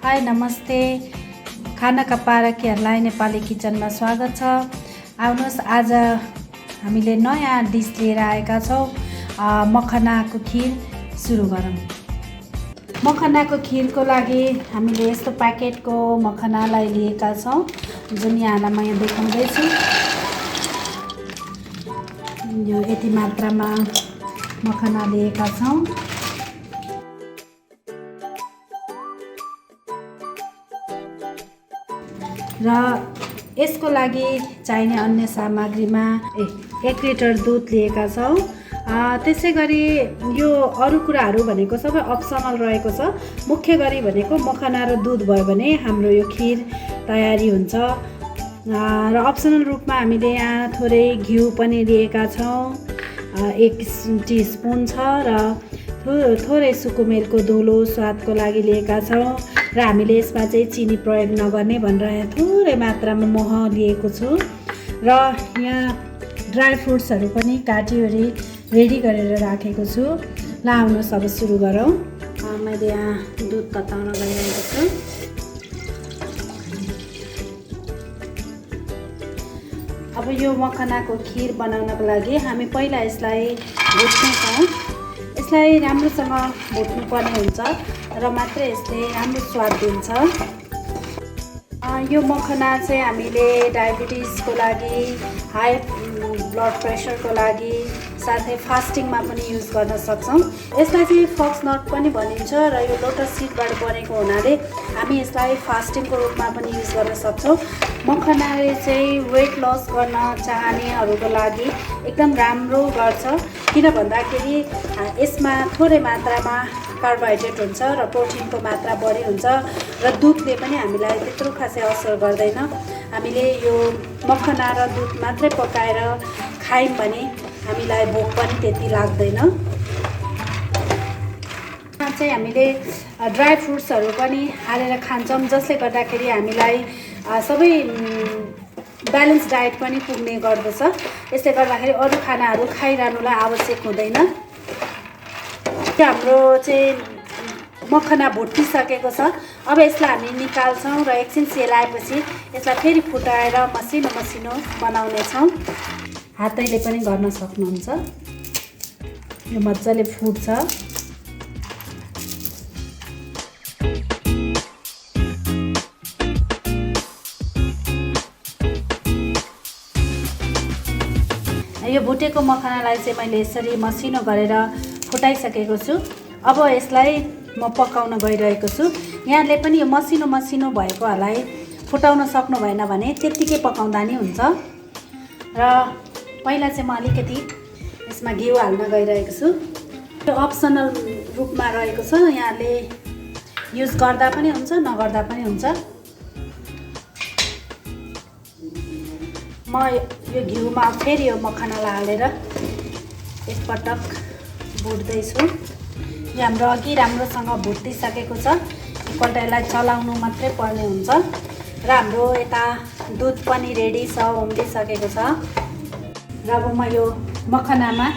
High नमस्ते। खानाका पारखीहरूलाई नेपाली किचनमा स्वागत छ। आउनुहोस् आज हामीले नयाँ डिस लिएर आएका छौँ। मखनाको खीर सुरु गरौँ। मखनाको खीरको लागि हामीले यस्तो प्याकेटको मखनालाई लिएका छौँ, जुन यहाँलाई म यहाँ देखाउँदैछु। यो यति मात्रामा मखना लिएका छौँ। र यसको लागि चाहिने अन्य सामग्रीमा 1 लिटर दुध लिएका छौँ। त्यसै गरी यो अरू कुराहरू भनेको सबै अप्सनल रहेको छ। मुख्य गरी भनेको मखना र दुध भयो भने हाम्रो यो खीर तयारी हुन्छ। र अप्सनल रूपमा हामीले यहाँ थोरै घिउ पनि लिएका छौँ, 1 टीस्पुन छ। र थोरै सुकुमेरको धुलो स्वादको लागि लिएका छौँ। र हामीले यसमा चाहिँ चिनी प्रयोग नगर्ने भनेर थोरै मात्रामा मह लिएको छु। र यहाँ ड्राई फ्रुट्सहरू पनि काटिवरी रेडी गरेर राखेको छु। ल आउनुहोस् अब सुरु गरौँ। मैले यहाँ दुध तताउन गइरहेको छु। अब यो मखनाको खीर बनाउनको लागि हामी पहिला यसलाई भुट्नेछौँ। यसलाई राम्रोसँग भुट्नुपर्ने हुन्छ र मात्रै यसले राम्रो स्वाद दिन्छ। यो मखना चाहिँ हामीले डायबिटिजको लागि, हाई ब्लड प्रेसरको लागि, साथै फास्टिङमा पनि युज गर्न सक्छौँ। यसलाई चाहिँ फक्स नट पनि भनिन्छ र यो लोटस सिडबाट बनेको हुनाले हामी यसलाई फास्टिङको रूपमा पनि युज गर्न सक्छौँ। मखनाले चाहिँ वेट लस गर्न चाहनेहरूको लागि एकदम राम्रो गर्छ, किन भन्दाखेरि यसमा थोरै मात्रामा कार्बोहाइड्रेट हुन्छ र प्रोटिनको मात्रा बढी हुन्छ। र दुधले पनि हामीलाई त्यत्रो खासै असर गर्दैन। हामीले यो मखना र दुध मात्रै पकाएर खायौँ भने हामीलाई भोक पनि त्यति लाग्दैन। चाहिँ हामीले ड्राई फ्रुट्सहरू पनि हालेर खान्छौँ, जसले गर्दाखेरि हामीलाई सबै ब्यालेन्स डायट पनि पुग्ने गर्दछ। यसले गर्दाखेरि अरू खानाहरू खाइरहनुलाई आवश्यक हुँदैन। हाम्रो चाहिँ मखना भुटिसकेको छ। अब यसलाई हामी निकाल्छौँ र एकछिन सेलाएपछि यसलाई फेरि फुटाएर मसिनो मसिनो बनाउनेछौँ। हातैले पनि गर्न सक्नुहुन्छ। यो मजाले फुट्छ। यो भुटेको मखनालाई चाहिँ मैले यसरी मसिनो गरेर फुटाइसकेको छु। अब यसलाई म पकाउन गइरहेको छु। यहाँले पनि यो मसिनो मसिनो भएकोहरूलाई फुटाउन सक्नु भएन भने त्यत्तिकै पकाउँदा नि हुन्छ। र पहिला चाहिँ म अलिकति यसमा घिउ हाल्न गइरहेको छु। यो अप्सनल रूपमा रहेको छ, यहाँले युज गर्दा पनि हुन्छ, नगर्दा पनि हुन्छ। म यो घिउमा फेरि यो मखनालाई हालेर एकपटक भुट्दैछु। यो हाम्रो अघि राम्रोसँग भुटिसकेको छ। एकपल्ट यसलाई चलाउनु मात्रै पर्ने हुन्छ। र हाम्रो यता दुध पनि रेडी छ, उम्लिसकेको छ। र अब म यो मखनामा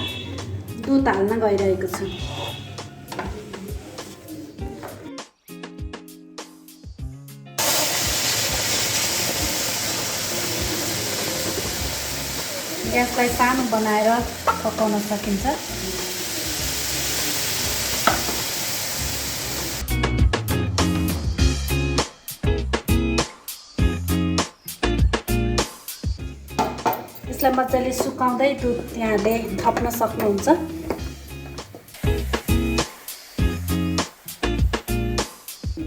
दुध हाल्न गइरहेको छु। ग्यासलाई सानो बनाएर पकाउन सकिन्छ। यसलाई मजाले सुकाउँदै दुध यहाँले थप्न सक्नुहुन्छ।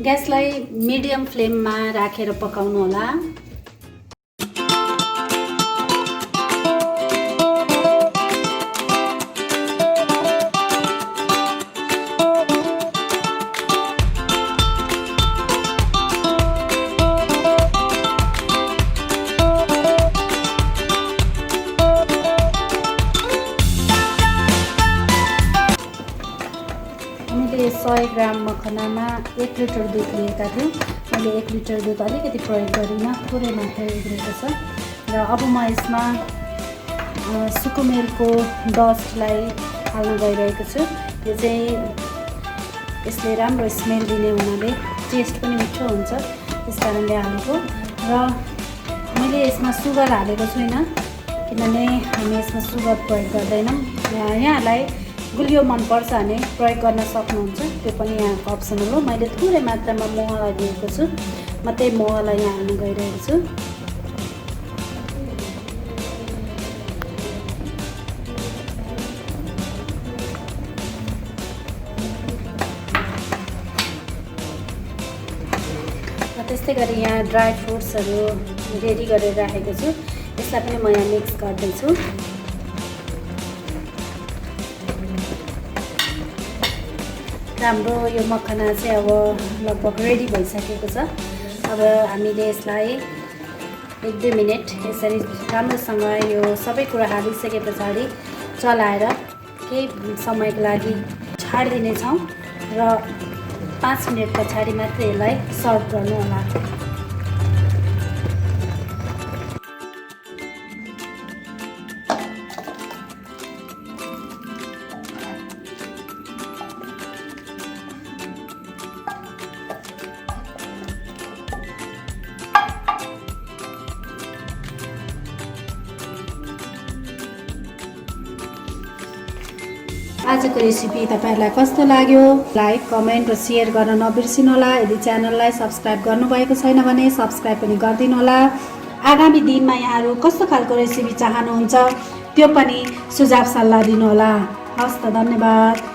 ग्यासलाई मिडियम फ्लेममा राखेर पकाउनु होला। मैले 100 ग्राम मखनामा 1 लिटर दुध लिएका थियौँ। मैले 1 लिटर दुध अलिकति प्रयोग गरिनँ, थोरै मात्रै उब्रेको छ। र अब म यसमा सुकुमेरको डस्टलाई हाल्न गइरहेको छु। यो चाहिँ यसले राम्रो स्मेल दिने हुनाले टेस्ट पनि मिठो हुन्छ, त्यस कारणले हालेको। र मैले यसमा सुगर हालेको छुइनँ किनभने हामी यसमा सुगर प्रयोग गर्दैनौँ। यहाँलाई गुलियो मनपर्छ भने प्रयोग गर्न सक्नुहुन्छ, त्यो पनि यहाँको अप्सनल हो। मैले थोरै मात्रामा महलाई लिएको छु, म त्यही महलाई यहाँ हाल्न गइरहेको छु। त्यस्तै गरी यहाँ ड्राई फ्रुट्सहरू रेडी गरेर राखेको छु, यसलाई पनि म यहाँ मिक्स गर्दैछु। हाम्रो यो मखाना चाहिँ अब लगभग रेडी भइसकेको छ। अब हामीले यसलाई 1-2 मिनट यसरी राम्रोसँग यो सबै कुरा हालिसके पछाडि चलाएर केही समयको लागि छाडिदिनेछौँ र 5 मिनट पछाडि मात्र यसलाई सर्भ गर्नु होला। आजको रेसिपी तपाईहरुलाई कस्तो लाग्यो? लाइक, कमेन्ट र शेयर गर्न नबिर्सिनुहोला। यदि च्यानललाई सब्स्क्राइब गर्नुभएको छैन भने सब्स्क्राइब पनि गरिदिनुहोला। आगामी दिनमा यहाँहरू कस्तो खालको रेसिपी चाहनुहुन्छ त्यो पनि सुझाव सल्लाह दिनुहोला। हस्त, धन्यवाद।